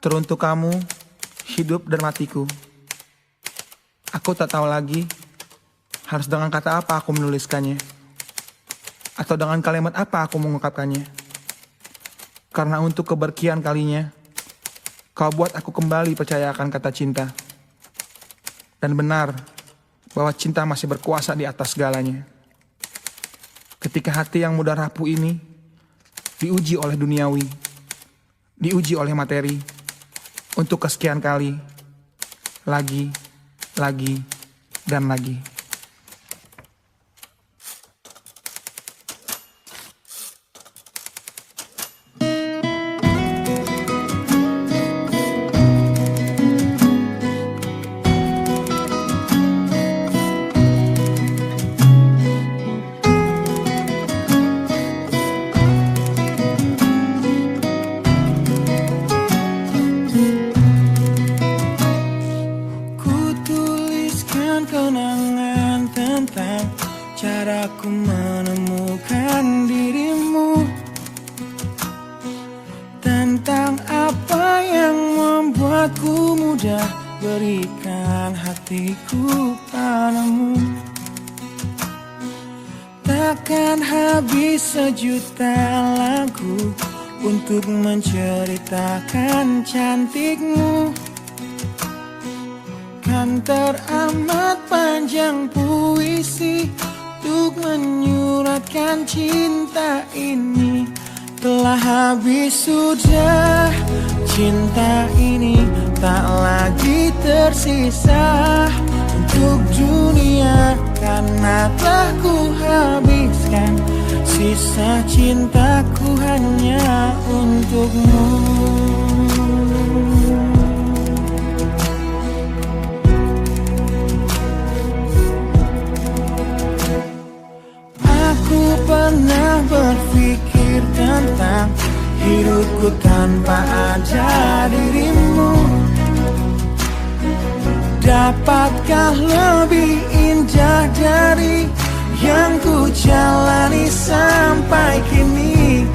Teruntuk kamu, hidup dan matiku. Aku tak tahu lagi harus dengan kata apa aku menuliskannya, atau dengan kalimat apa aku mengungkapkannya. Karena untuk keberkian kalinya, kau buat aku kembali percaya akan kata cinta. Dan benar bahwa cinta masih berkuasa di atas segalanya. Ketika hati yang mudah rapuh ini diuji oleh duniawi, diuji oleh materi, untuk kesekian kali, lagi, dan lagi. Kenangan tentang caraku menemukan dirimu, tentang apa yang membuatku mudah berikan hatiku padamu. Takkan habis sejuta lagu untuk menceritakan cantikmu. Kan teramat panjang puisi untuk menyuratkan cinta ini. Telah habis sudah cinta ini, tak lagi tersisa untuk dunia, karena telah ku habiskan sisa cintaku hanya untukmu. Pernah berpikir tentang hidupku tanpa ada dirimu. Dapatkah lebih indah dari yang ku jalani sampai kini?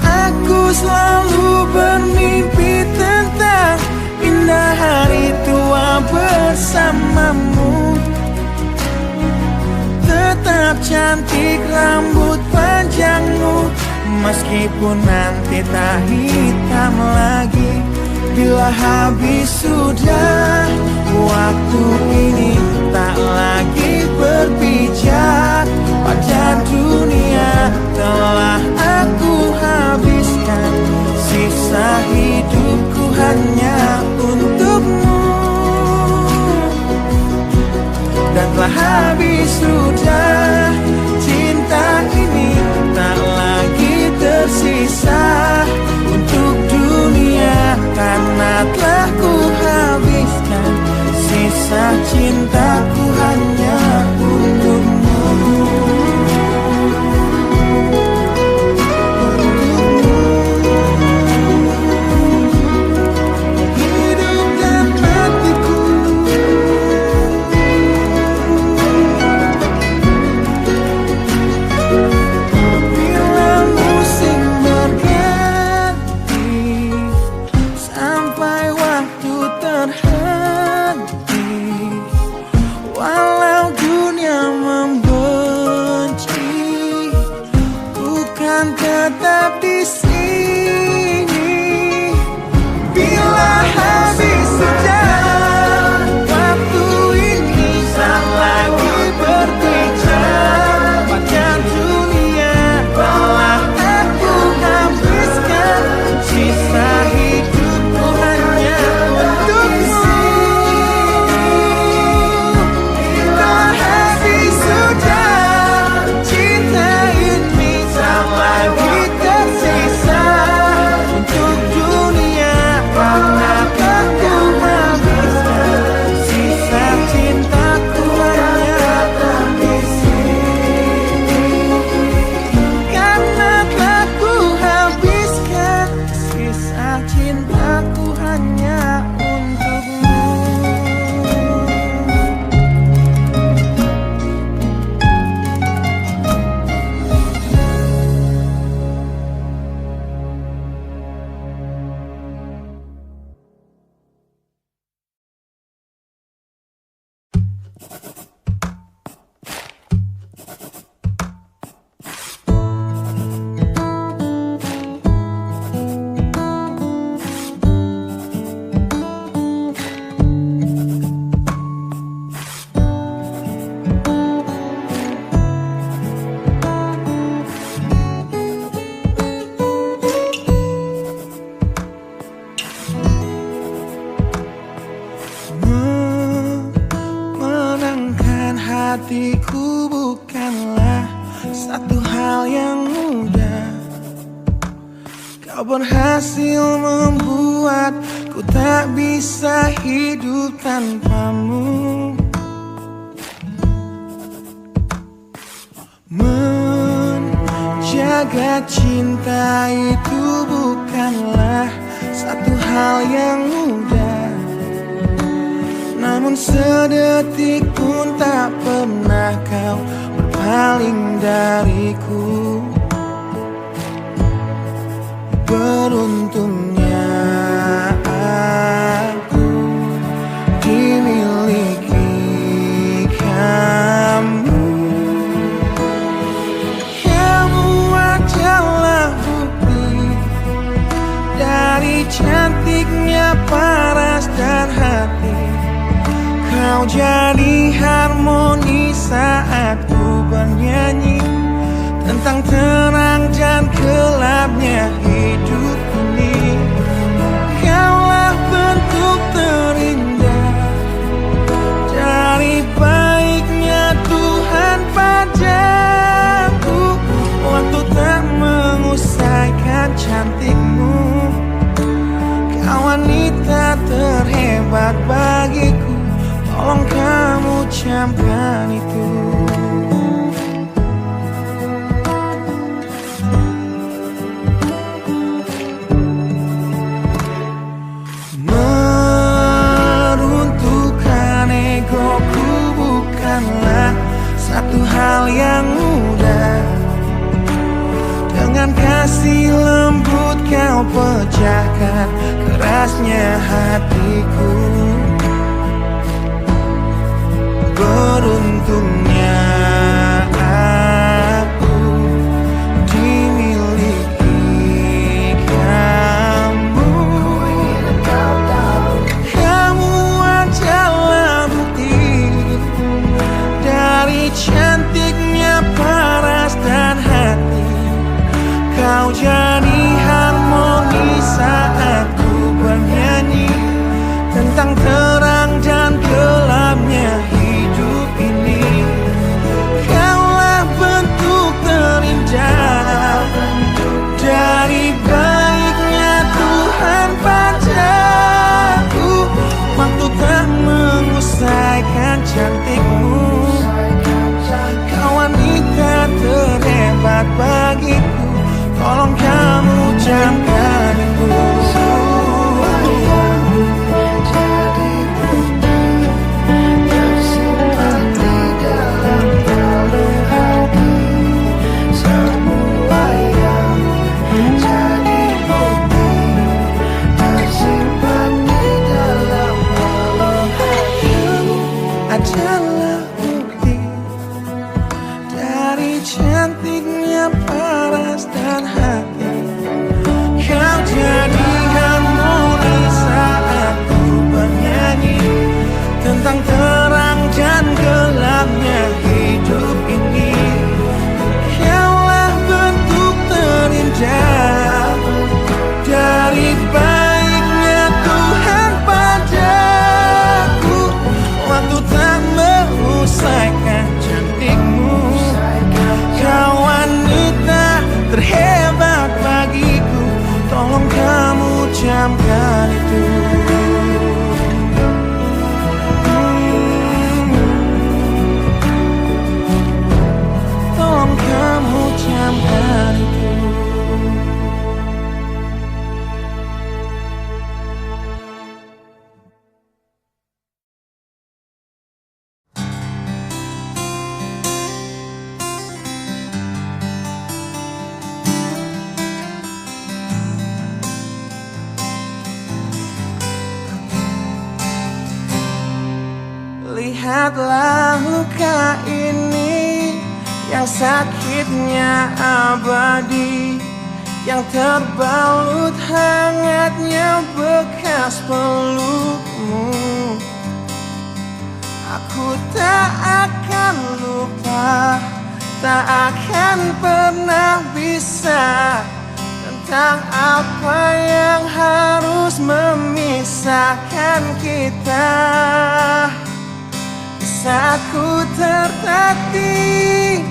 Aku selalu bermimpi tentang indah hari tua bersamamu. Tetap cantik rambut panjangmu, meskipun nanti tak hitam lagi. Bila habis sudah waktu ini, tak lagi berpijak pada dunia. Telah aku habiskan sisa hidupku hanya untukmu. Dan telah habis sudah cinta ini, tak lagi tersisa untuk dunia, karena telah ku habiskan sisa cintaku hanya untukmu. Tetap di sini. Bila habis sudah waktu ini, tak lagi berbicara pada dunia. Telah aku habiskan sisa hidupku hanya untukmu. Bila habis sudah cinta ini, tak lagi tersisa untuk dunia, karena tak ku Kau berhasil membuatku tak bisa hidup tanpamu. Menjaga cinta itu bukanlah satu hal yang mudah, namun sedetik pun tak pernah kau berpaling dariku. Beruntungnya aku dimiliki kamu. Kamu adalah bukti dari cantiknya paras dan hati. Kau jadi harmoni saat ku bernyanyi tentang terang dan gelapnya hidup ini. Kaulah bentuk terindah dari baiknya Tuhan padaku. Waktu tak mengusaikan cantikmu. Kau wanita terhebat bagiku, tolong kamu camkan itu. Satu hal yang mudah, dengan kasih lembut kau pecahkan kerasnya hatiku. Beruntungnya aku dimiliki kamu. Kamu adalah bukti dari cantiknya paras dan hati. Kau jadi harmoni saat ku bernyanyi tentang terang dan gelapnya hidup ini. Kaulah bentuk terindah dari baiknya Tuhan padaku. Waktu tak mengusaikan cantikmu. Kau wanita terhebat bagiku, tolong kamu camkan itu. Jadi bukti tersimpan di dalam kalung hati. Semua yang jadi bukti tersimpan di dalam kalung hati. Adalah bukti dari cantiknya paras dan hati. Kau jadi harmoni saat ku bernyanyi tentang terang dan gelapnya hidup ini. Kaulah bentuk terindah dari baiknya Tuhan padaku. Waktu tak mengusaikan cantikmu. Kau wanita terhebat bagiku, tolong kamu camkan itu. Tolong kamu camkan itu. Lihatlah luka ini yang sakitnya abadi, yang terbalut hangatnya bekas pelukmu. Aku tak akan lupa, tak akan pernah bisa tentang apa yang harus memisahkan kita. Saat ku tertatih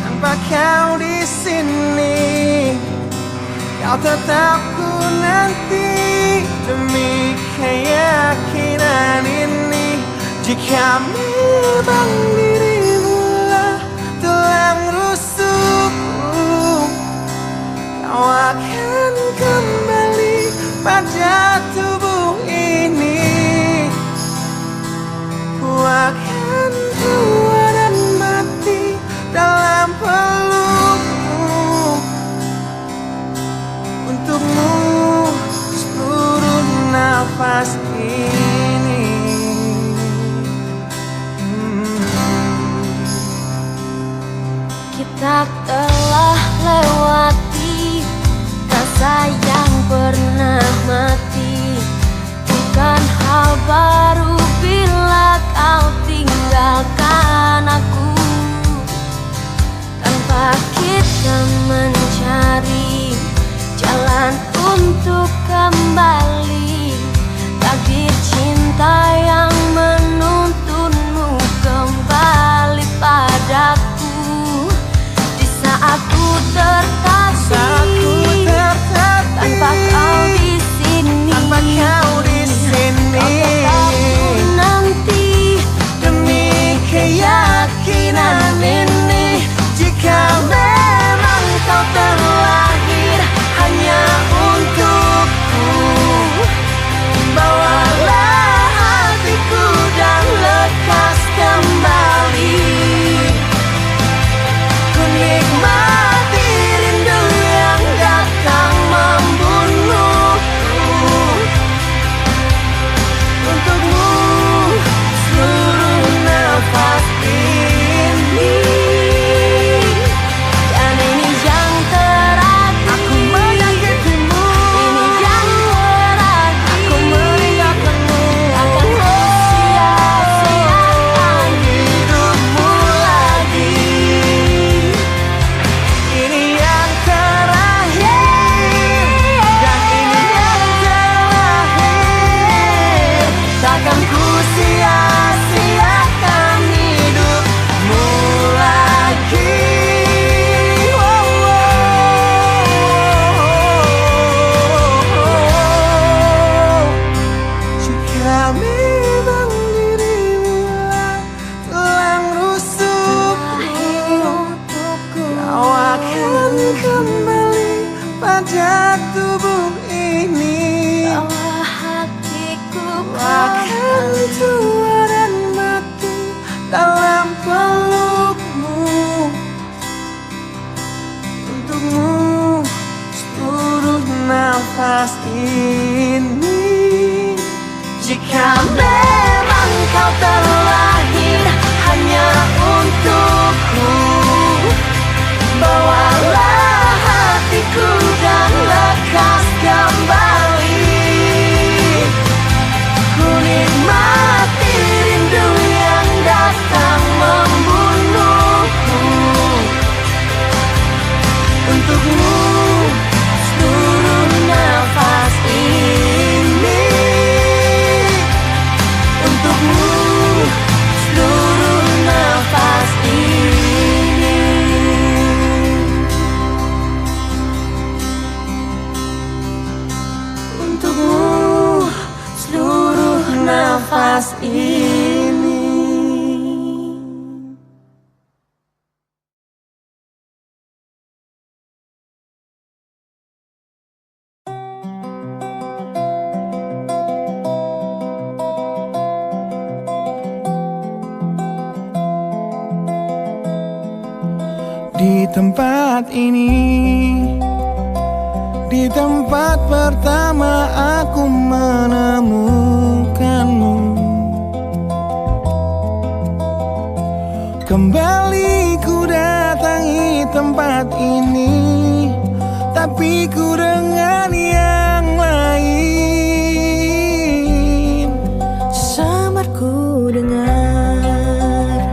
tanpa kau di sini, kau kau tetap ku nanti. Demi keyakinan ini, jika memang dirimu lah tulang rusukku, kau akan kembali pada tubuh ini. Ku akan tua dan mati dalam pelukmu. Untukmu seluruh nafas ini. Kita telah lewati rasa yang pernah mati. Bukan hal baru bila kau tinggalkan aku, tanpa kita mencari jalan untuk kembali. Takdir cinta yang menuntunmu kembali padaku. Di saat ku tertatih, tanpa kau di sini, tanpa kau di sini, kau tetap ku nanti. demi keyakinan ini, jika memang kau terlahir hanya untukku, bawalah hatiku dan lekas kembali. Ku nikmati rindu yang datang membunuhku. Untukmu seluruh nafas ini, Dan ini yang terakhir, aku menyakitimu. ini yang terakhir. Aku meninggalkanmu. Akan sia-siakan Hidupmu lagi. Ini yang terakhir, dan ini yang terakhir. Takkan ku sia-siakan hidupmu lagi. Jika memang dirimu lah tulang rusukku, kau akan kembali pada tubuh ini. Bawa hatiku Ku akan tua dan mati dalam pelukmu. Untukmu seluruh nafas ini, jika memang kau terlahir hanya untukku, bawalah hatiku dan lekas kembali. Ku nikmati rindu yang datang membunuhku. Untukmu seluruh nafas ini, untukmu seluruh nafas ini. Untukmu seluruh nafas ini. Di tempat ini, di tempat pertama aku menemukanmu. Kembali ku datangi tempat ini, tapi ku dengan yang lain. samar ku dengar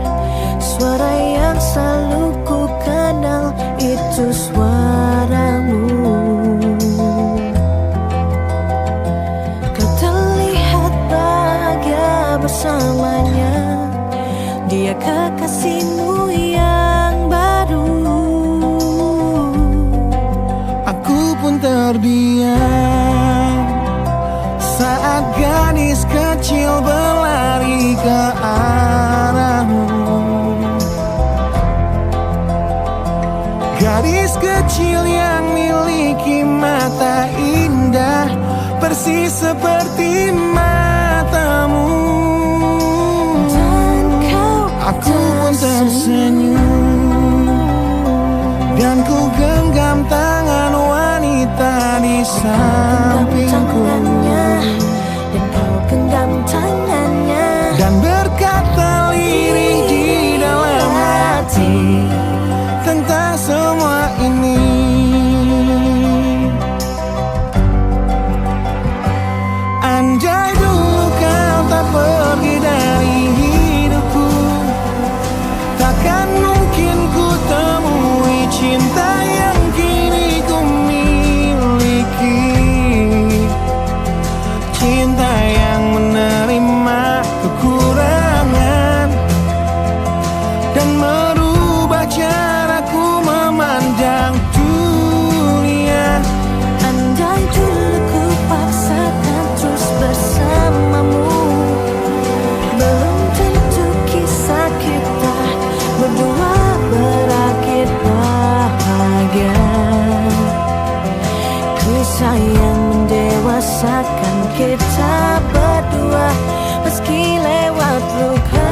suara yang selalu ku kenal, itu suaramu. Kau terlihat bahagia bersamanya, dia kekasihmu yang baru. terdiam saat gadis kecil berlari ke arahmu. Gadis kecil yang miliki mata indah persis seperti matamu. Dan kau Aku pun tersenyum dan ku genggam tangan wanita di sampingku dan kau genggam tangannya dan berkata lirih di dalam hati tentang semua ini. Andai dulu kau tak pergi dari hidupku, takkan mungkin ku temui cinta yang kini ku miliki. Cinta yang menerima kekurangan dan merubah caraku memandang dunia. Andai dulu ku paksakan terus bersamamu, belum tentu kisah kita berdua berakhir bahagia. Kisah yang mendewasakan kita berdua meski lewat luka.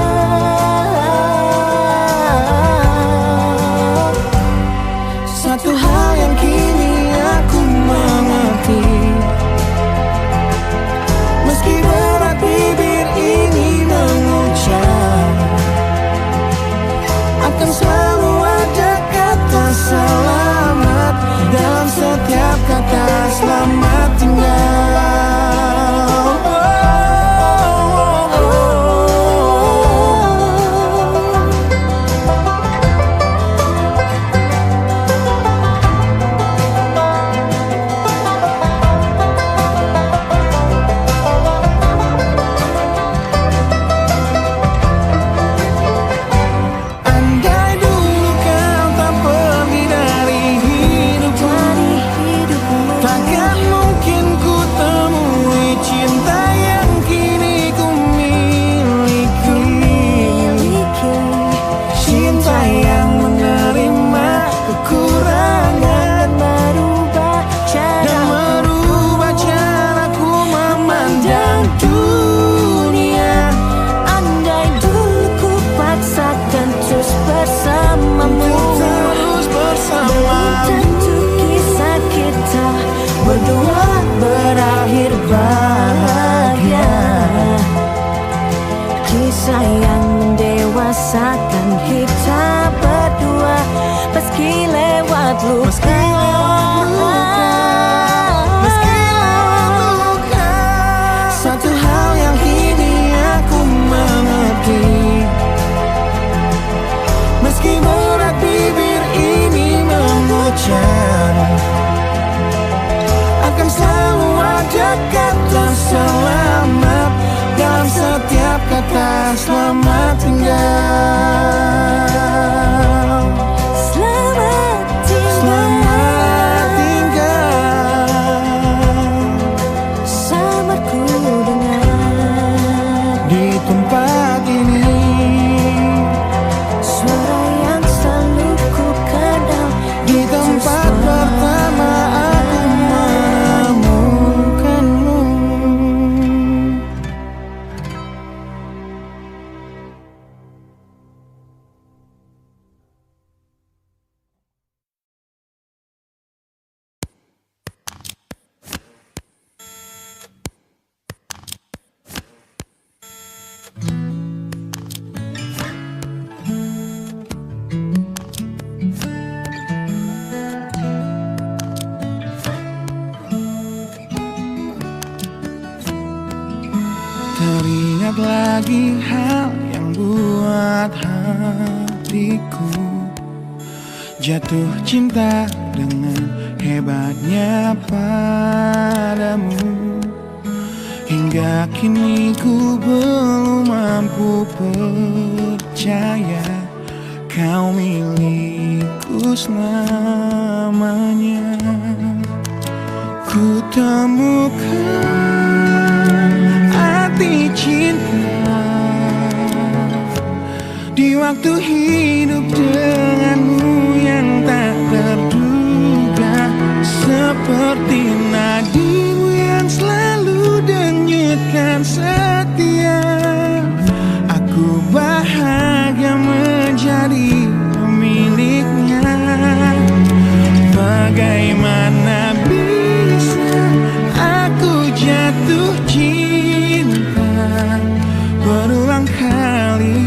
Satu hal yang kini aku mengerti, meski berat bibir ini mengucap, akan selalu ada kata selamat dalam setiap kata selamat tinggal. Andai dulu kau tak pergi dari hidupku, takkan mungkin ku temui cinta yang kini ku miliki. Cinta yang menerima kekurangan dan merubah caraku memandang dunia. Andai dulu ku paksakan terus bersamamu, Terus bersama tentu kisah kita berdua berakhir bahagia. Kisah yang mendewasakan kita berdua meski lewat luka. Satu hal yang kini aku mengerti, meski berat bibir ini mengucap, akan selalu ada kata selamat dalam setiap kata selamat tinggal. Selamat tinggal Selamat tinggal bersamaku dengan di tempat ini. suara yang selalu ku kenal. Di tempat pertama aku menemukanmu. Teringat lagi hal yang buat hatiku jatuh cinta dengan hebatnya padamu. Hingga kini ku belum mampu percaya kau milikku selamanya. temukan arti cinta di waktu hidup denganmu yang tak terduga, seperti nadimu yang selalu denyutkan setia. Aku bahagia menjadi pemiliknya. Bagaimana bisa aku jatuh cinta berulang kali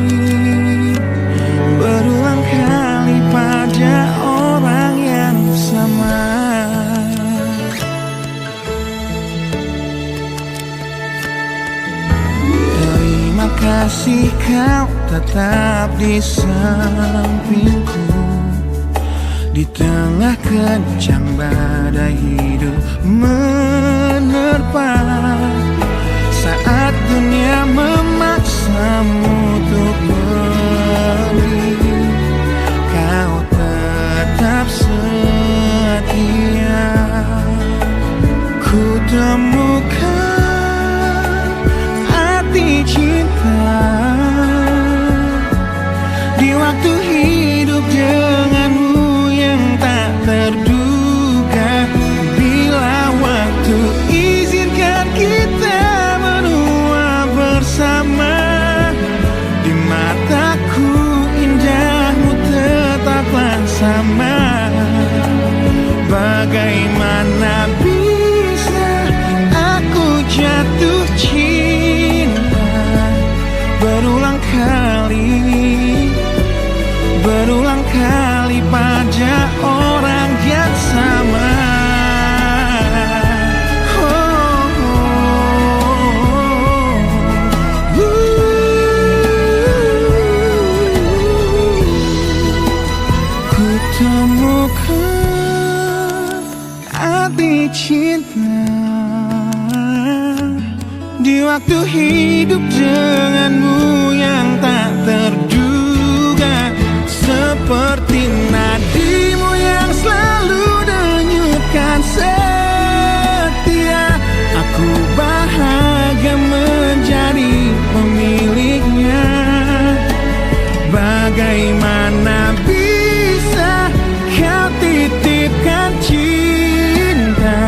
pada orang yang sama. Terima kasih kau tetap di sampingku di tengah kencang badai hidup menerpa. Saat dunia memaksamu untuk pergi, kau tetap setia. Ku temukan arti cinta di waktu hidup denganmu yang tak terduga. Bila waktu izinkan kita menua bersama, di mataku indahmu tetaplah sama. Bagaimana bisa aku jatuh cinta berulang kali pada orang yang sama. Ku temukan arti cinta di waktu hidup denganmu yang tak terduga, seperti nadimu yang selalu denyutkan setia. Aku bahagia menjadi pemiliknya. Bagaimana bisa kau titipkan cinta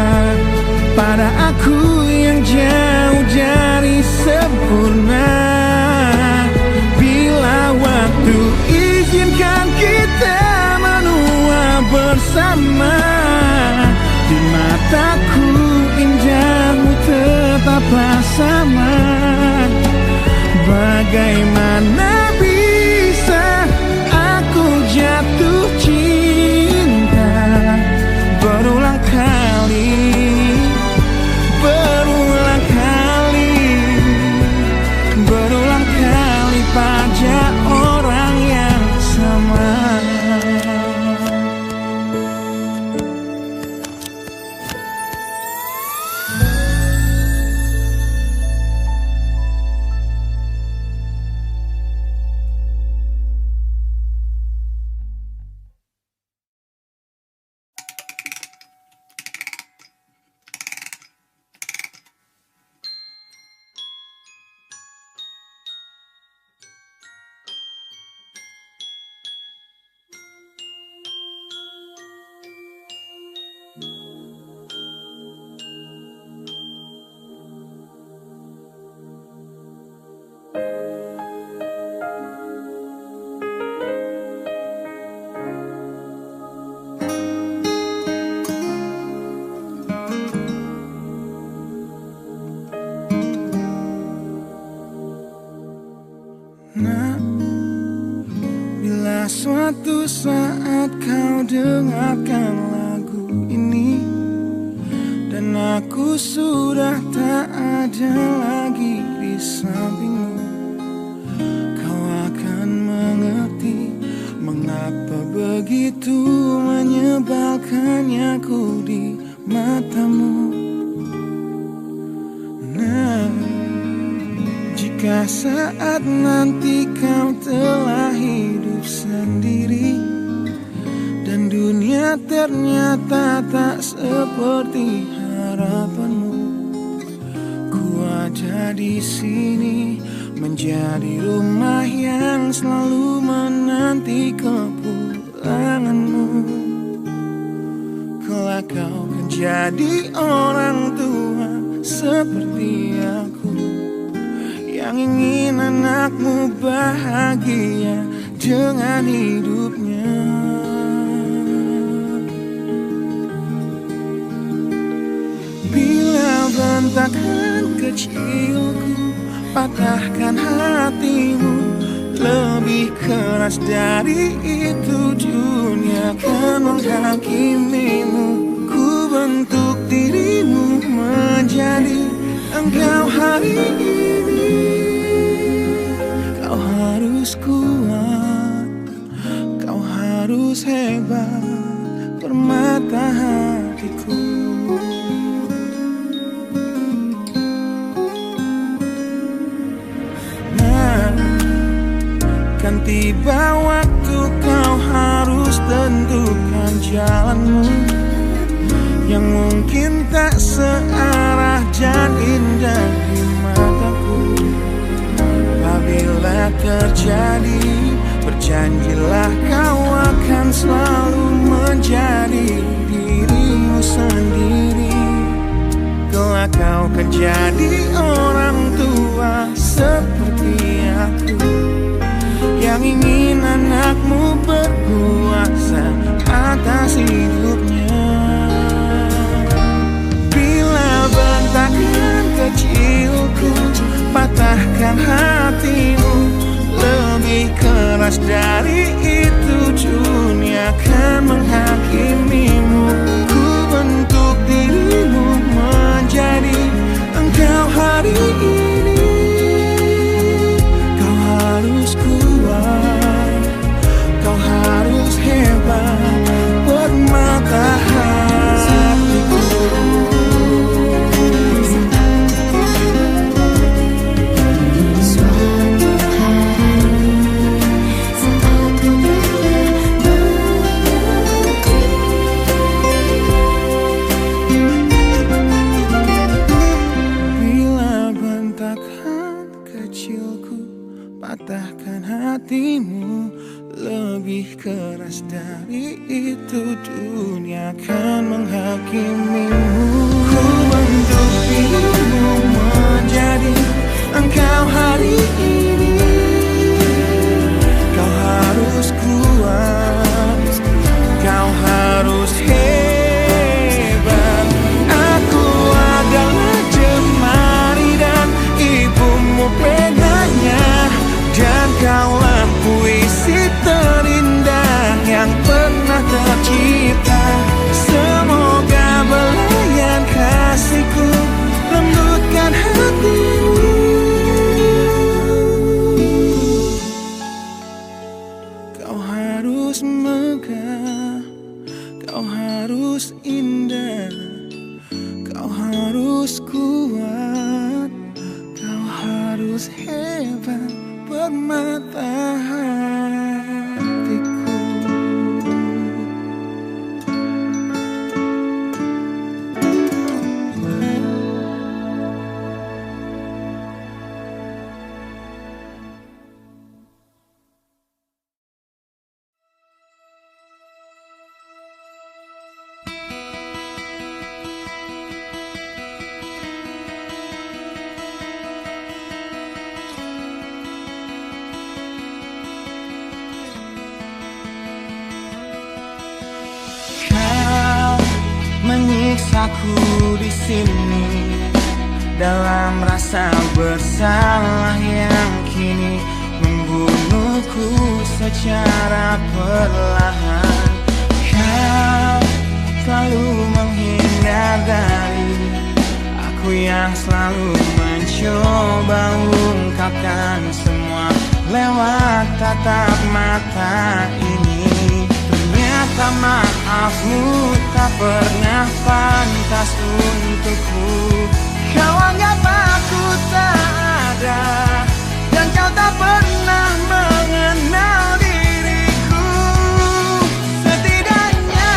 pada aku yang jauh dari sempurna? Bila waktu izinkan kita menua bersama, di mataku indahmu tetaplah sama. Bagaimana bisa aku jatuh cinta berulang kali pada orang yang sama. Nah, bila suatu saat kau dengarkan lagu ini dan aku sudah tak ada lagi di sampingmu, kau akan mengerti mengapa begitu menyebalkannya aku di matamu. Nah, jika saat nanti kau telah hidup sendiri dan dunia Hasilnya ternyata tak seperti harapanmu. Ku ada di sini menjadi rumah yang selalu menanti kepulanganmu. Kelak kau kan jadi orang tua seperti aku, yang ingin anakmu bahagia dengan hidupnya. Bila bentakan kecilku patahkan hatimu, lebih keras dari itu dunia akan menghakimimu. Ku bentuk dirimu menjadi engkau hari ini. Kau harus kuat, kau harus hebat, permata hatiku. Kan tiba waktu kau harus tentukan jalanmu, yang mungkin tak searah dan indah di mataku. Apabila terjadi, berjanjilah kau akan selalu menjadi dirimu sendiri. Kelak kau kan jadi orang tua seperti aku, yang ingin anakmu berkuasa atas hidupnya. Bila bentakan kecilku patahkan hatimu, lebih keras dari itu dunia akan menghakimimu. Ku bentuk dirimu menjadi engkau hari ini. Kau harus kuat, kau harus hebat, permata hatiku. Suatu hari saat aku berhenti, bila bentakan kecilku patahkan hatimu, lebih keras dari itu dunia akan menghakimimu. Ku bentuk dirimu menjadi engkau hari ini. Kau harus kuat, kau harus hebat. Aku adalah jemari dan ibumu penanya, dan kaulah puisi terindah yang pernah tercipta. Semoga belayan kasihku lembutkan hatimu. Kau harus megah, kau harus indah, kau harus kuat, kau harus hebat, permata hatiku. Menyiksaku di sini dalam rasa bersalah yang kini membunuhku secara perlahan. Kau selalu menghindar dari aku yang selalu mencoba ungkapkan semua lewat tatap mata ini. Ternyata maafmu tak pernah pantas untukku. Kau anggap aku tak ada, dan kau tak pernah mengenal diriku. Setidaknya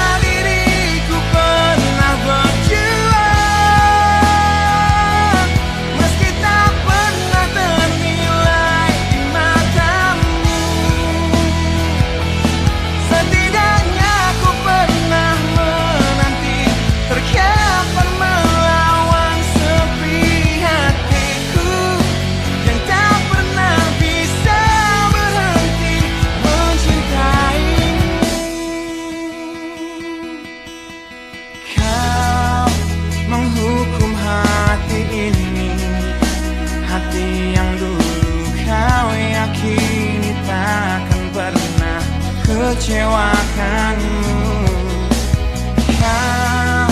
mengecewakanmu. Kau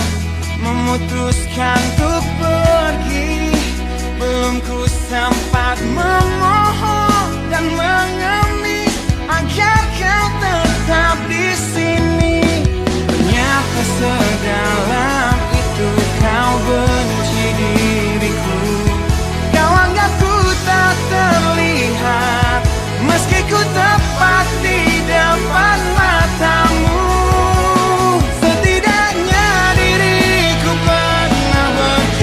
memutuskan untuk pergi, belum ku sempat memohon dan mengemis agar kau tetap di sini. Ternyata sedalam itu kau benci diriku. Kau anggap ku tak terlihat, meski ku tepat di depan matamu. Setidaknya diriku pernah berjuang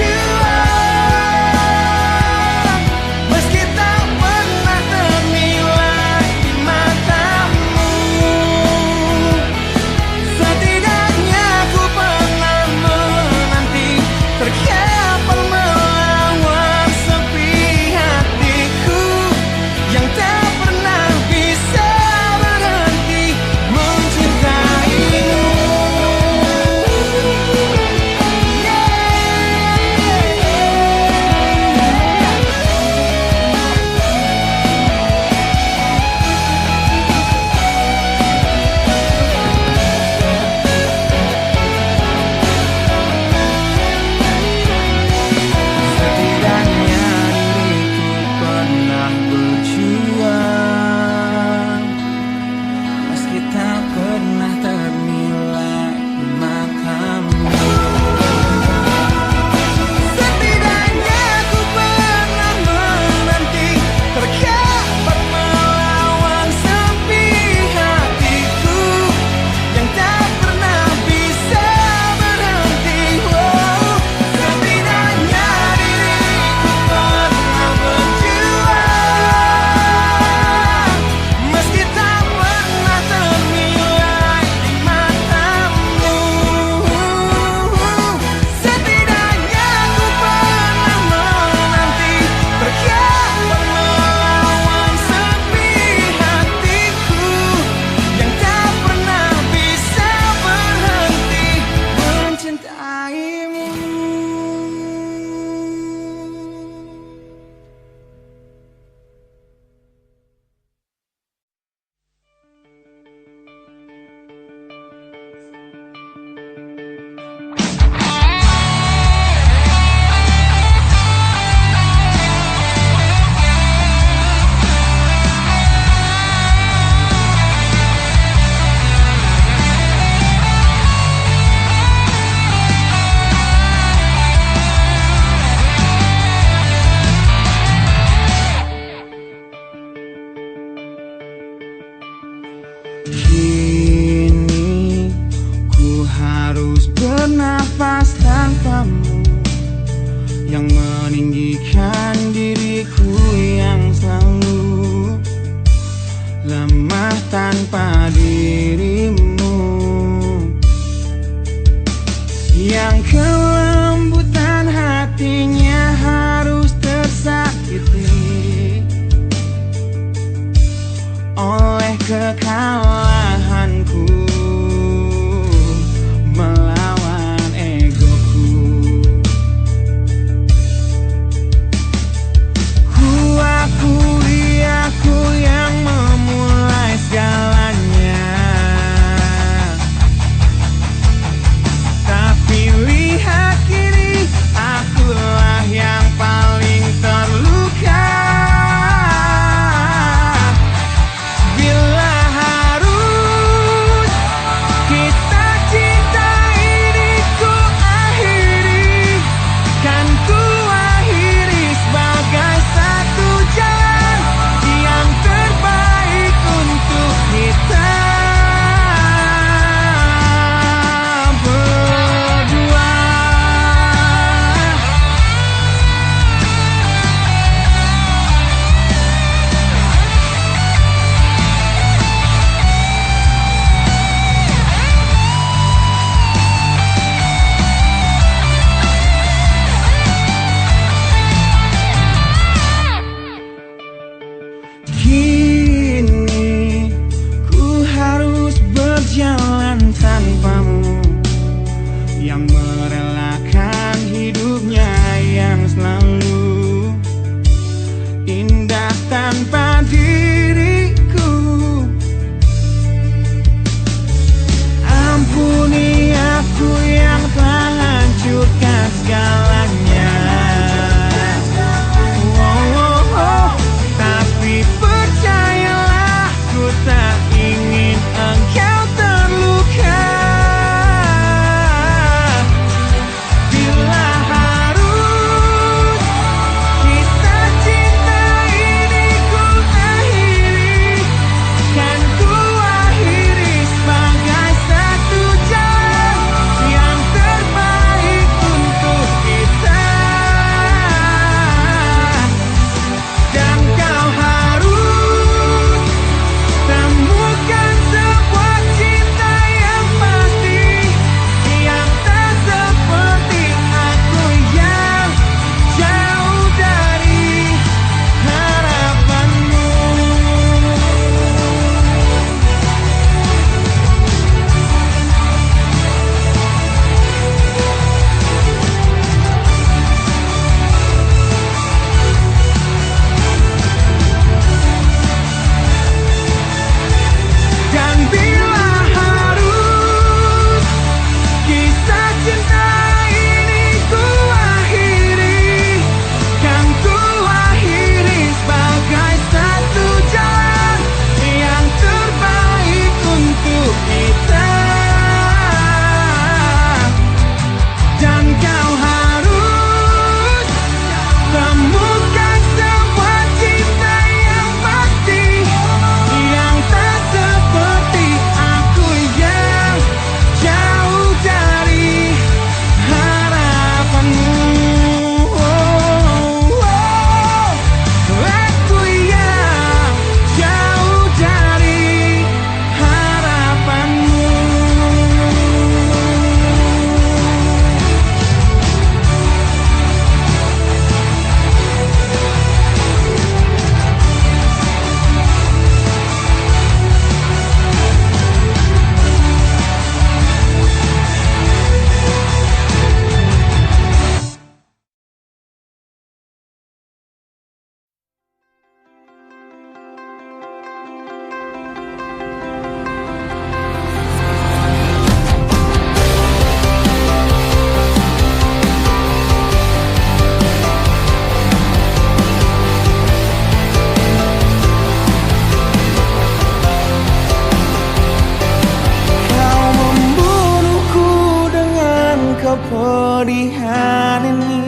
kepedihan ini.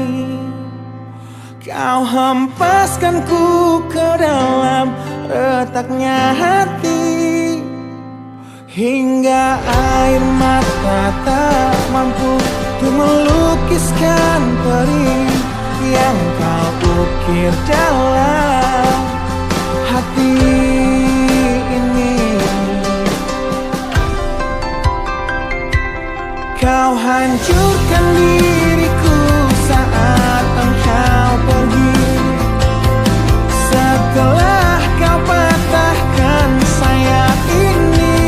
Kau hempaskanku ke dalam retaknya hati, hingga air mata tak mampu untuk melukiskan perih yang kau ukir dalam hati ini. Kau hancurkan diriku saat engkau pergi, setelah kau patahkan sayap ini,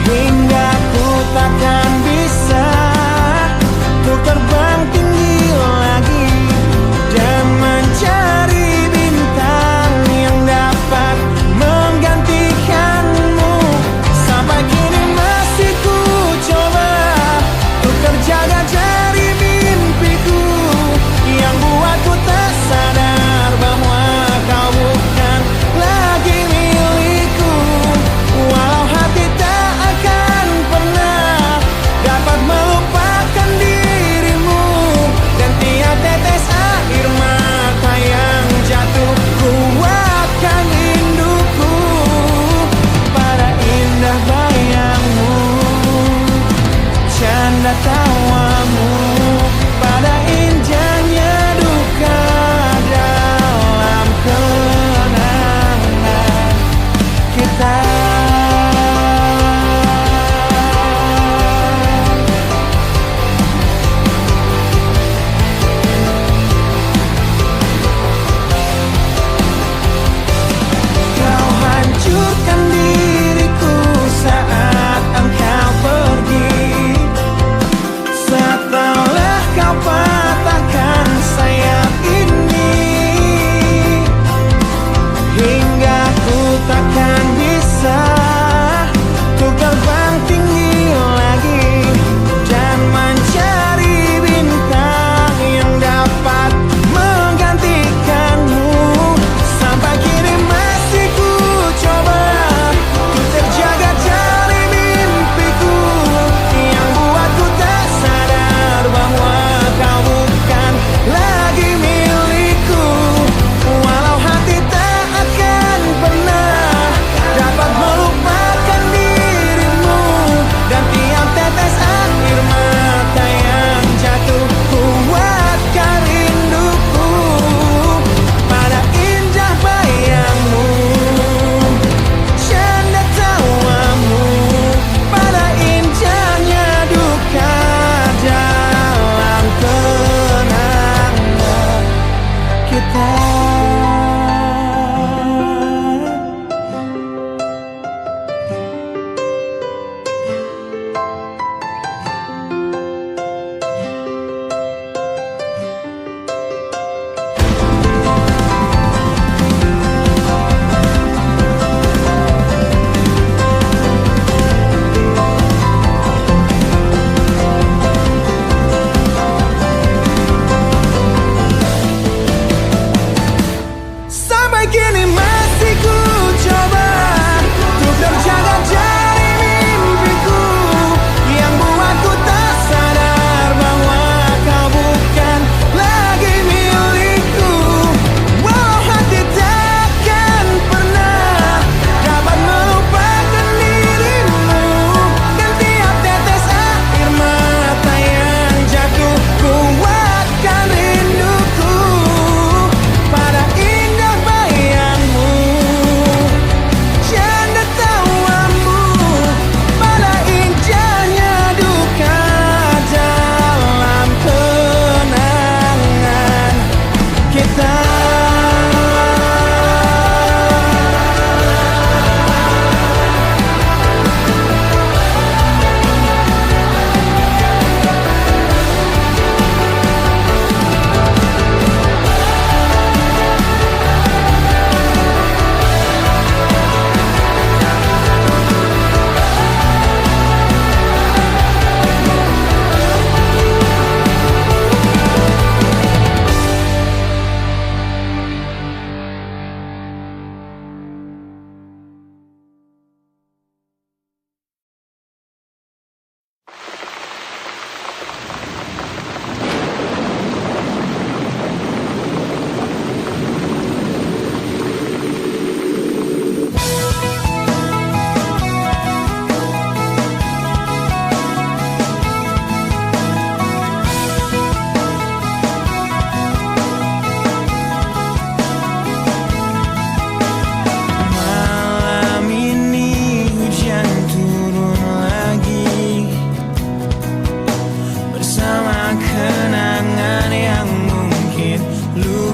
hingga ku takkan bisa untuk terbang tinggi lagi dan mencari bintang yang dapat menggantikanmu. Sampai kini masih ku coba untuk terjaga dari mimpiku yang buatku tak sadar bahwa kau bukan lagi milikku. Walau hati tak akan pernah dapat melupakan dirimu, dan tiap tetes air mata yang jatuh ku akan rinduku pada indah bayangmu, canda tawamu, pada indahnya duka dalam kenangan kita. Kau hancurkan diriku saat engkau pergi, setelah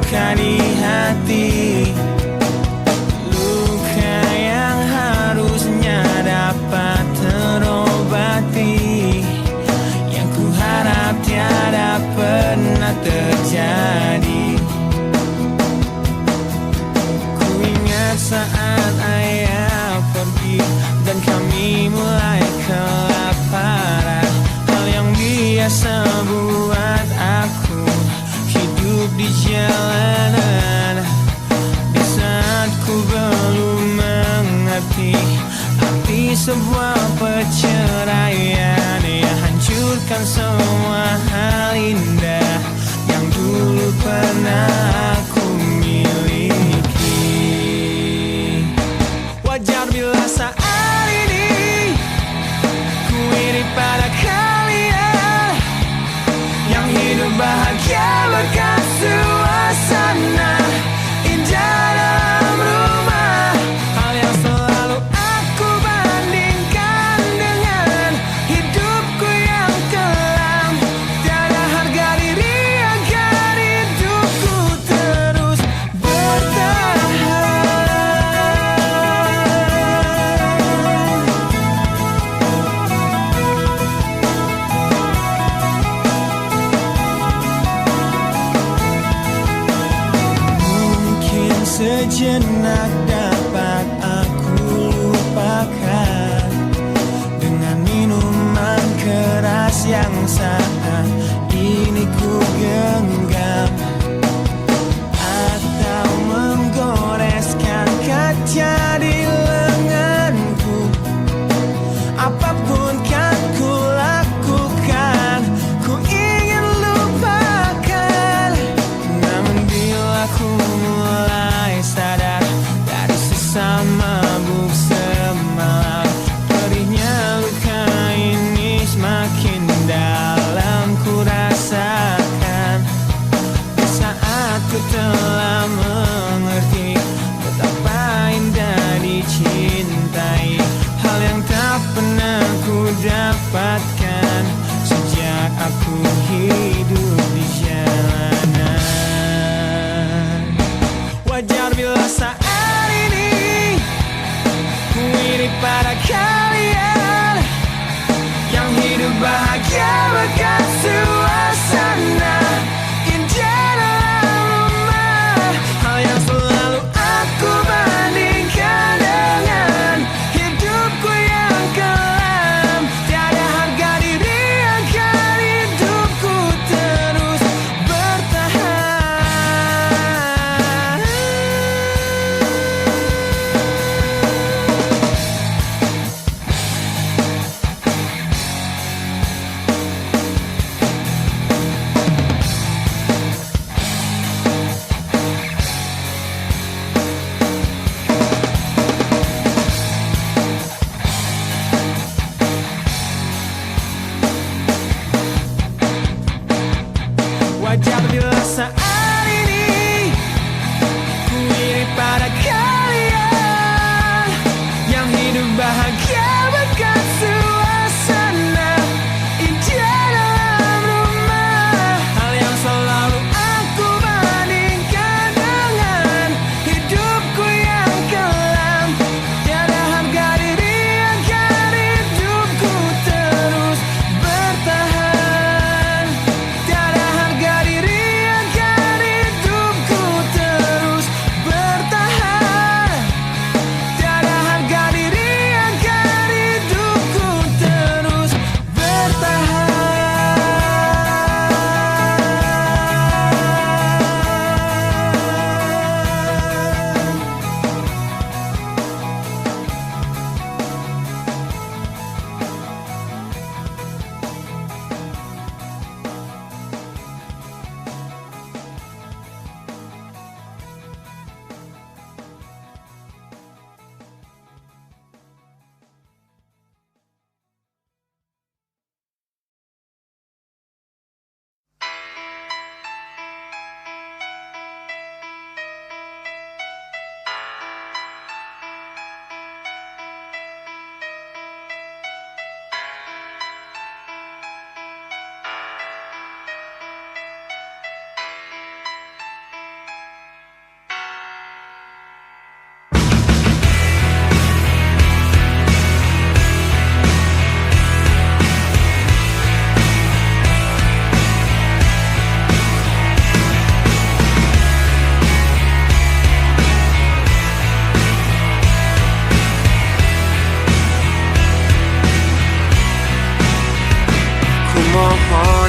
luka di hati, luka yang harusnya dapat terobati, yang ku harap tiada pernah terjadi. Ku ingat saat ayah pergi dan kami mulai kelaparan, hal yang biasa buat aku hidup di jalanan. Di saat ku belum mengerti arti sebuah perceraian yang hancurkan semua hal indah yang dulu pernah aku miliki. Wajar bila saat ini ku iri pada kalian yang hidup bahagia berkat suasana indah dalam rumah. Hal yang selalu aku bandingkan dengan hidupku yang kelam. Tiada harga diri agar hidupku terus bertahan. Mungkin sejenak dapat aku lupakan dengan minuman keras yang saat ini ku genggam, atau menggoreskan kaca di lenganku. Apapun kan ku lakukan, ku ingin lupakan. Namun bila ku mulai sadar dari sesama mabuk semalam, perihnya luka ini semakin dalam ku rasakan.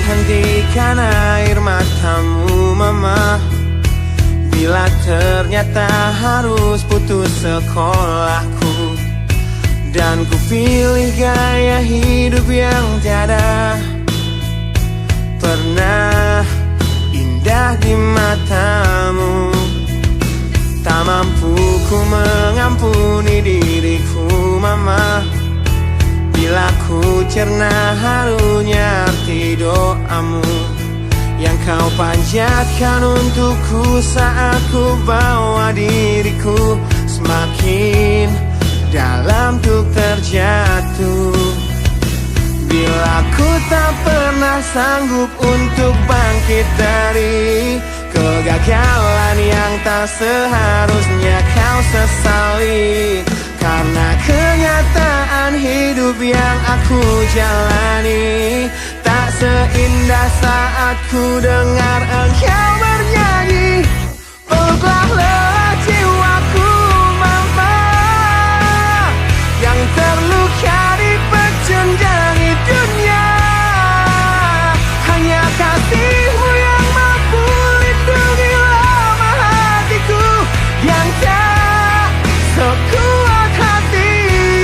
hentikan air matamu mama, bila ternyata harus putus sekolahku. Dan ku pilih gaya hidup yang tiada pernah indah di matamu. Tak mampu ku mengampuni diriku mama, bila ku cerna harunya arti doamu yang kau panjatkan untukku saat ku bawa diriku semakin dalam untuk terjatuh. Bila ku tak pernah sanggup untuk bangkit dari kegagalan yang tak seharusnya kau sesali, karena kenyataan hidup yang aku jalani tak seindah saat ku dengar engkau bernyanyi. Peluklah lelah jiwaku mama, yang terluka dipecundangi dunia. Hanya kasihmu yang mampu lindungi lemah hatiku yang tak sekuat hatimu.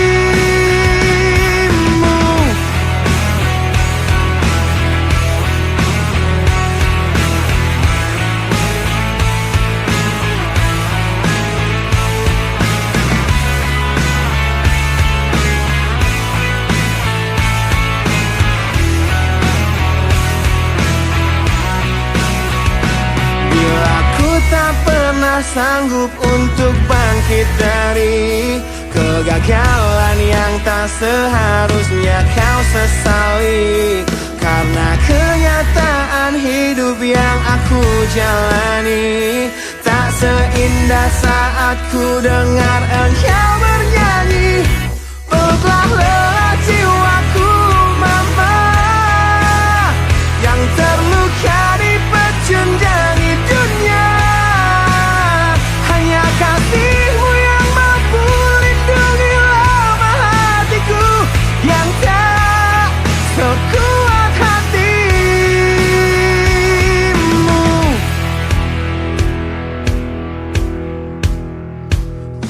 Bila ku tak pernah sanggup untuk bangkit dari kegagalan yang tak seharusnya kau sesali, karena kenyataan hidup yang aku jalani tak seindah saat ku dengar engkau bernyanyi. Peluklah lelah jiwaku mama, yang terluka dipecundangi dunia. Hanya kasihmu yang mampu lindungi lemah hatiku yang tak sekuat hatimu.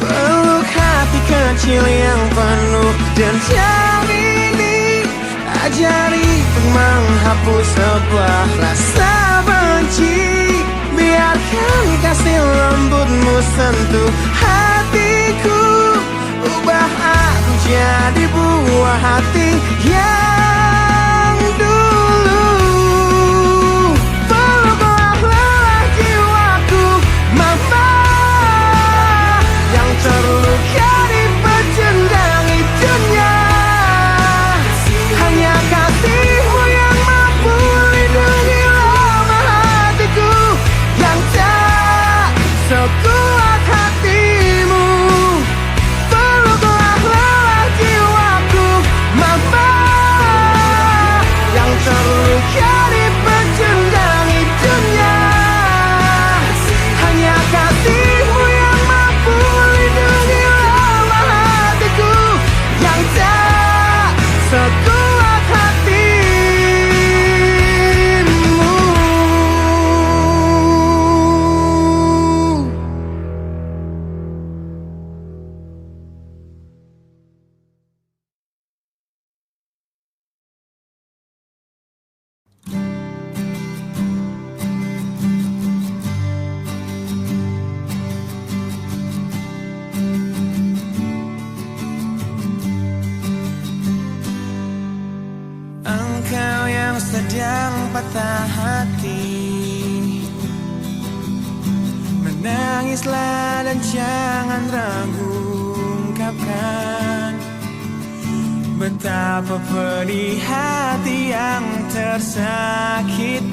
Peluk hati kecil yang penuh dendam ini, ajari untuk menghapus sebuah rasa benci. Biarkan kasih lembutmu sentuh hatiku, ubah aku jadi buah hati yang dulu. Peluklah lelah jiwaku mama, yang terluka dipecundangi dunia. Hanya kasihmu yang mampu lindungi lemah hatiku yang tak sekuat hatimu. Peluklah lelah jiwaku mama, yang terluka dipecundangi dunia. Hanya kasihmu yang mampu lindungi lemah hatiku yang tak sekuat hatimu. Engkau yang sedang patah hati, menangislah dan jangan ragu ungkapkan betapa pedih hati yang tersakiti,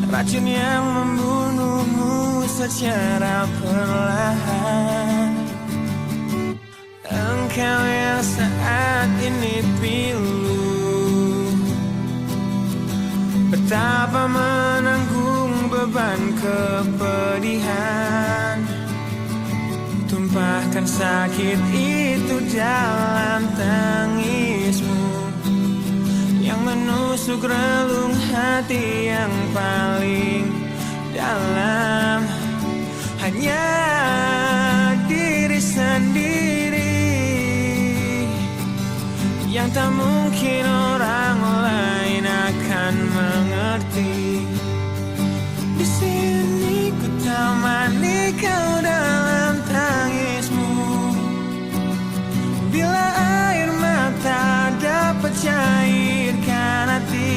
racun yang membunuhmu secara perlahan. Engkau yang saat ini pilu, betapa menanggung beban kepedihan, tumpahkan sakit itu dalam tangismu yang menusuk relung hati yang paling dalam. Hanya diri sendiri yang tak mungkin orang lain akan mengerti. Di sini ku temani kau dalam tangismu. Bila air mata dapat cairkan hati,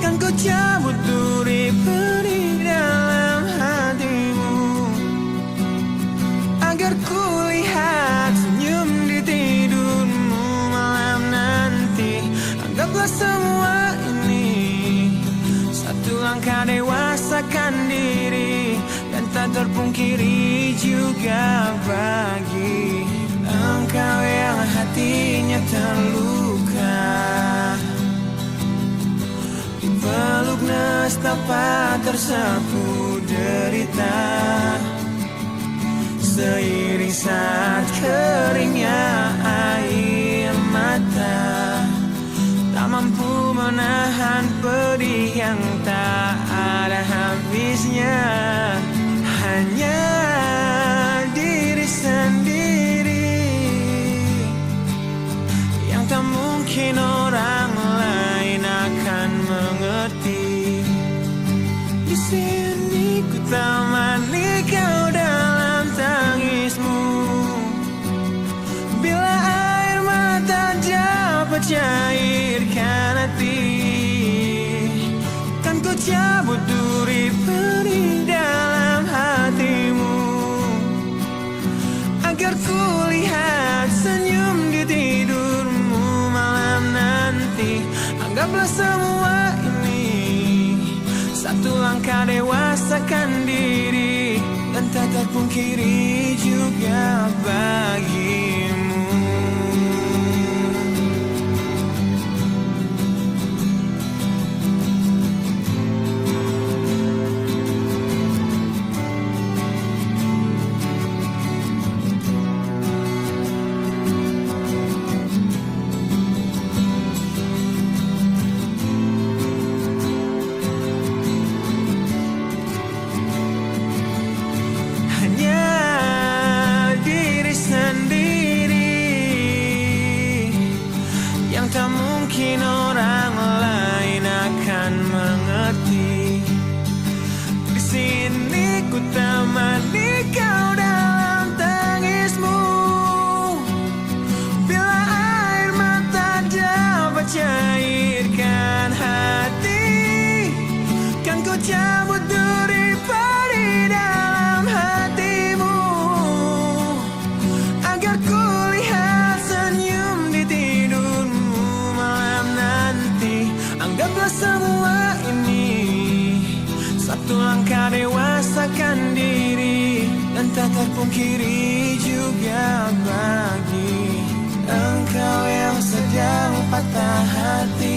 kan ku cabut duri perih dalam hatimu, agar ku lihat senyum di tidurmu malam nanti. Anggaplah semua ini satu langkah dewasakan diri, dan tak terpungkiri juga bagi engkau yang hatinya terluka. Dipeluk nestapa tersapu derita, seiring saat keringnya air mata, tak mampu menahan pedih yang tak ada habisnya. Hanya diri sendiri yang tak mungkin orang lain akan mengerti. Di sini ku temani kau dalam tangismu. Bila air mata dapat cairkan hati, kan ku cabut duri perih dalam hatimu, agar ku lihat senyum di tidurmu malam nanti. Anggaplah semua ini satu langkah dewasakan diri, dan tak terpungkiri juga bagimu. Tak mungkin orang lain akan mengerti. Di sini ku temani kau dalam tangismu. Bila air mata dapat cairkan hati, kan ku cabut duri perih dalam hatimu, agar ku lihat senyum di tidurmu. Anggaplah semua ini satu langkah dewasakan diri, dan tak terpungkiri juga bagi engkau yang sedang patah hati.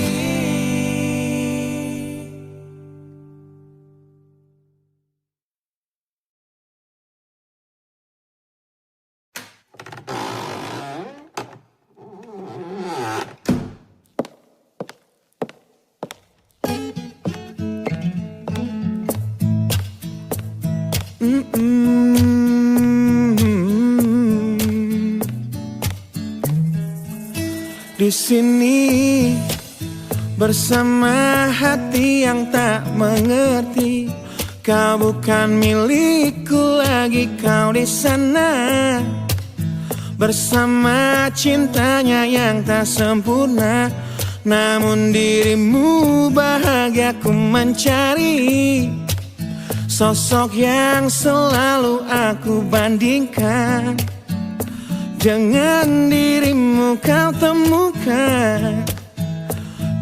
Di sini bersama hati yang tak mengerti. Kau bukan milikku lagi, kau di sana bersama cintanya yang tak sempurna. Namun dirimu bahagia ku mencari, sosok yang selalu aku bandingkan. Dengan dirimu kau temukan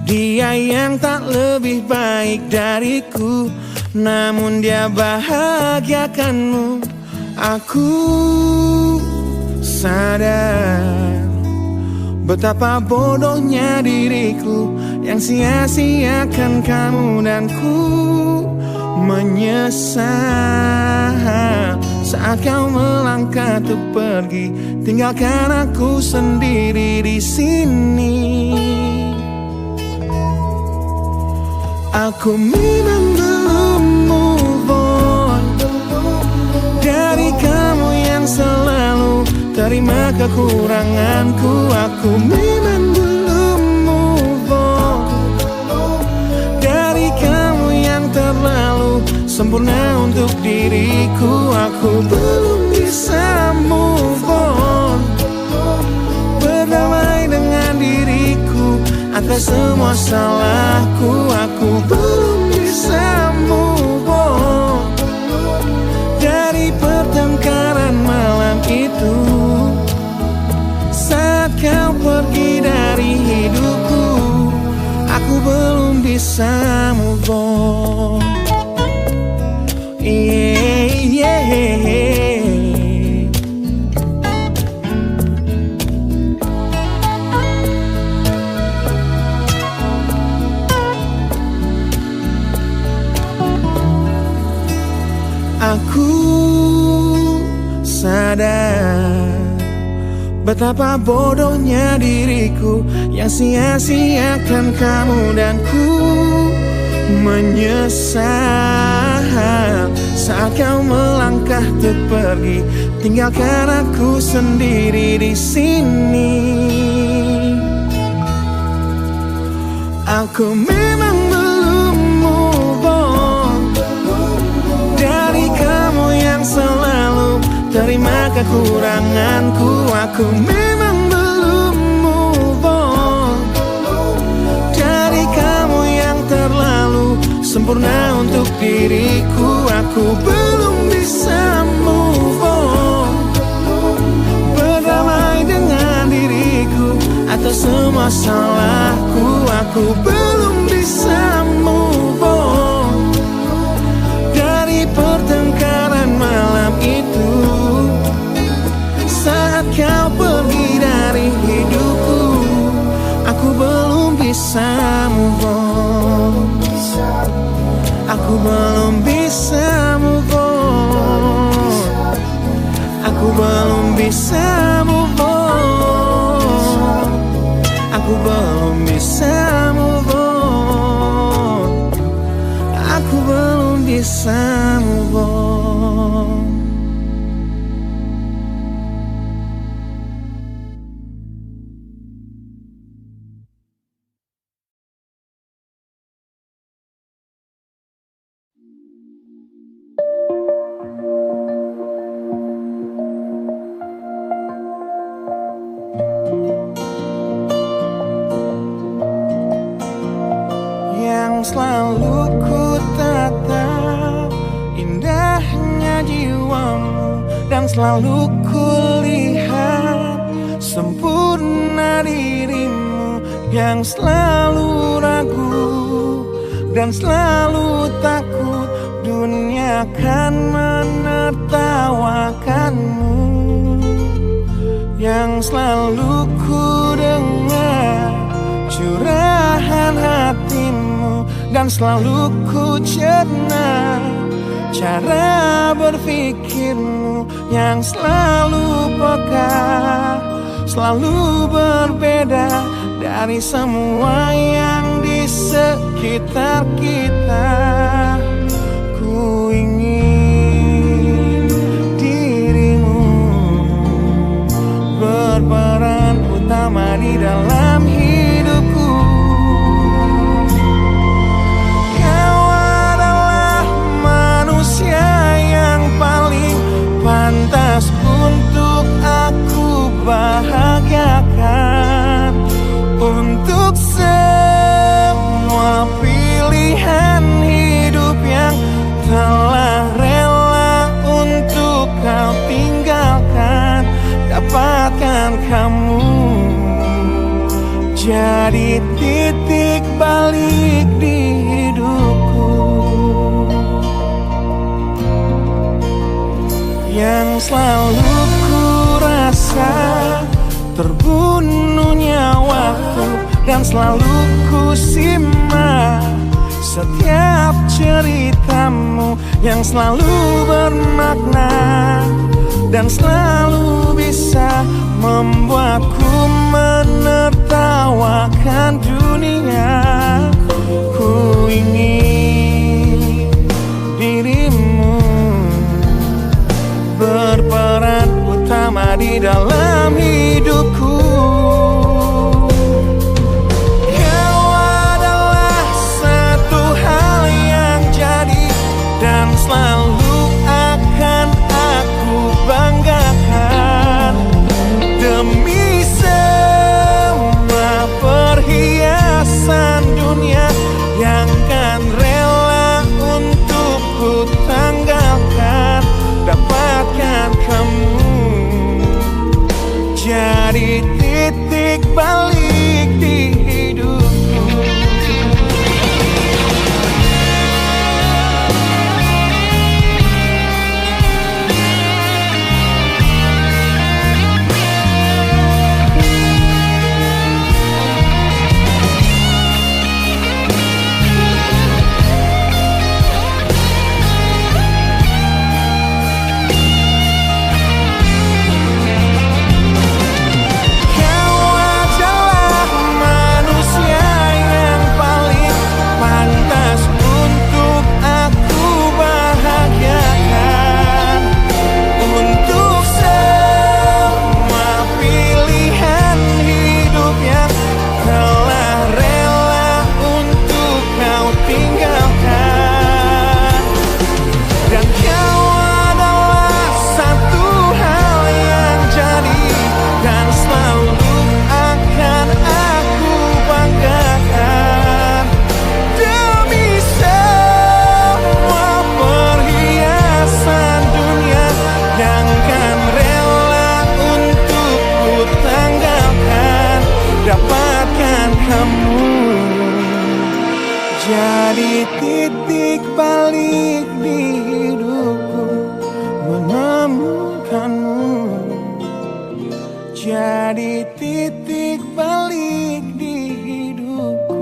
dia yang tak lebih baik dariku, namun dia bahagiakanmu. Aku sadar betapa bodohnya diriku yang sia-siakan kamu, dan ku menyesal saat kau melangkah untuk pergi, tinggalkan aku sendiri di sini. Aku memang belum move on dari kamu yang selalu terima kekuranganku. Aku memang belum move on dari kamu yang terlalu sempurna untuk diriku. Aku belum bisa move on, berdamai dengan diriku atas semua salahku. Aku belum bisa move on dari pertengkaran malam itu saat kau pergi dari hidupku. Aku belum bisa move on. Aku sadar betapa bodohnya diriku yang sia-siakan kamu, dan ku menyesal saat kau melangkah untuk pergi, tinggalkan aku sendiri di sini. Aku memang belum move on dari kamu yang selalu terima kekuranganku. Aku memang belum move on dari kamu yang terlalu sempurna untuk diriku. Aku belum bisa move on, berdamai dengan diriku atas semua salahku. Aku belum bisa move on dari pertengkaran malam itu saat kau pergi dari hidupku. Aku belum bisa move on. Aku belum bisa move on. Aku belum bisa move on. Aku belum bisa move on. Aku belum bisa move on. Yang selalu ku tatap indahnya jiwamu, dan selalu ku lihat sempurna dirimu. Yang selalu ragu dan selalu takut dunia akan menertawakanmu. Yang selalu ku dengar curahan hatimu, dan selalu ku cerna cara berpikirmu. Yang selalu peka, selalu berbeda dari semua yang di sekitar kita. Ku ingin dirimu berperan utama di dalam hidupku. Kau adalah manusia yang paling pantas untuk aku bahagiakan. Untuk semua pilihan hidup yang telah rela untuk kau tinggalkan, dapatkan kamu jadi titik balik di hidupku. Yang selalu ku rasa terbunuhnya waktu, dan selalu ku simak setiap ceritamu yang selalu bermakna dan selalu bisa membuatku menertawakan dunia. Ku ingin Jadi titik balik di hidupku menemukanmu. Jadi titik balik di hidupku.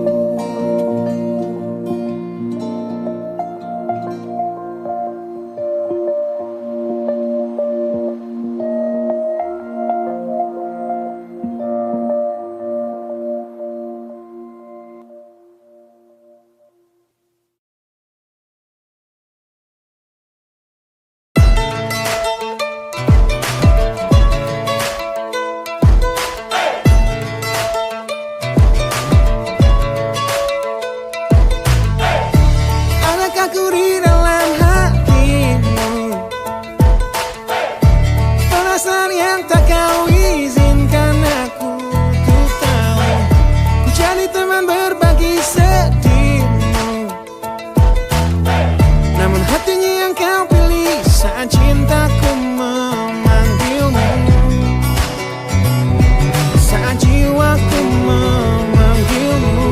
Adakah ku di dalam hatimu, perasaan yang tak kau izinkan aku untuk tahu. Ku jadi teman berbagi sedihmu, namun hatinya yang kau pilih saat cintaku memanggilmu. Saat jiwaku memanggilmu,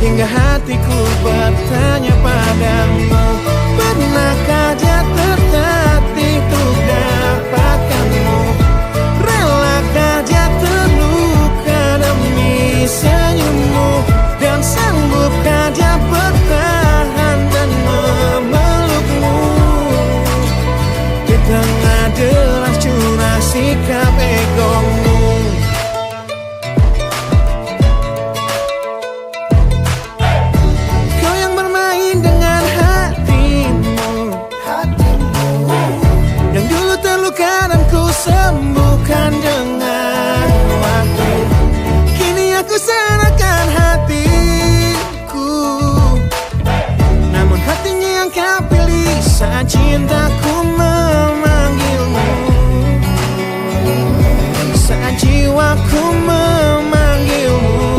hingga hatiku bertanya padamu, pernahkah dia tertatih untuk dapatkanmu? Relakah dia terluka demi senyummu? Dan sanggupkah dia bertahan dan memelukmu? Di tengah deras curah sikap egomu. Kau yang bermain dengan hatimu, yang dulu terluka dan ku sembuhkan dengan waktu. Kini aku serahkan hatiku, namun hatinya yang kau pilih saat cintaku memanggilmu. Saat jiwaku memanggilmu,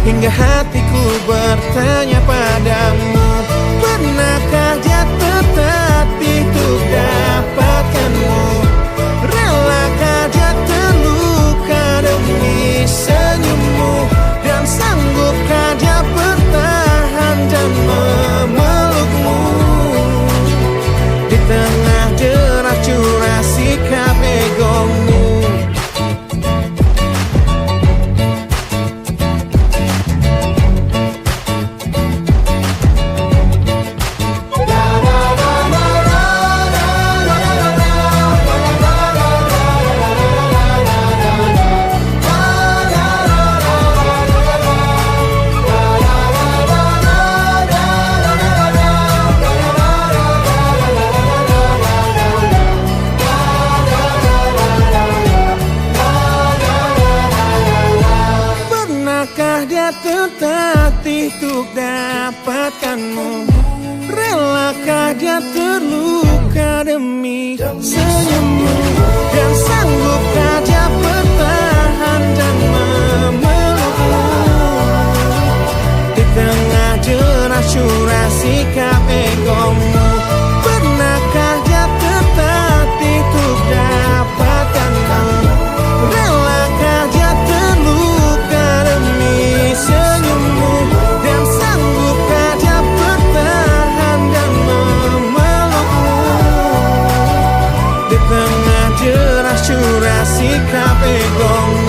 hingga hatiku bertanya padamu, pernahkah dia tertatih untuk dapatkanmu? Relakah dia terluka demi senyummu? Dan sanggupkah dia bertahan dan memelukmu? Di tengah deras curah sikap egomu. Pernahkah dia tertatih untuk dapatkanmu? Relakah dia terluka demi senyummu? Dan sanggupkah dia bertahan dan memelukmu? Di tengah deras curah sikap egomu, pernahkah dia tertatih untuk dapatkanmu? Relakah dia terluka demi senyummu? Dan sanggupkah dia bertahan dan memelukmu? Di tengah deras curah sikap egomu.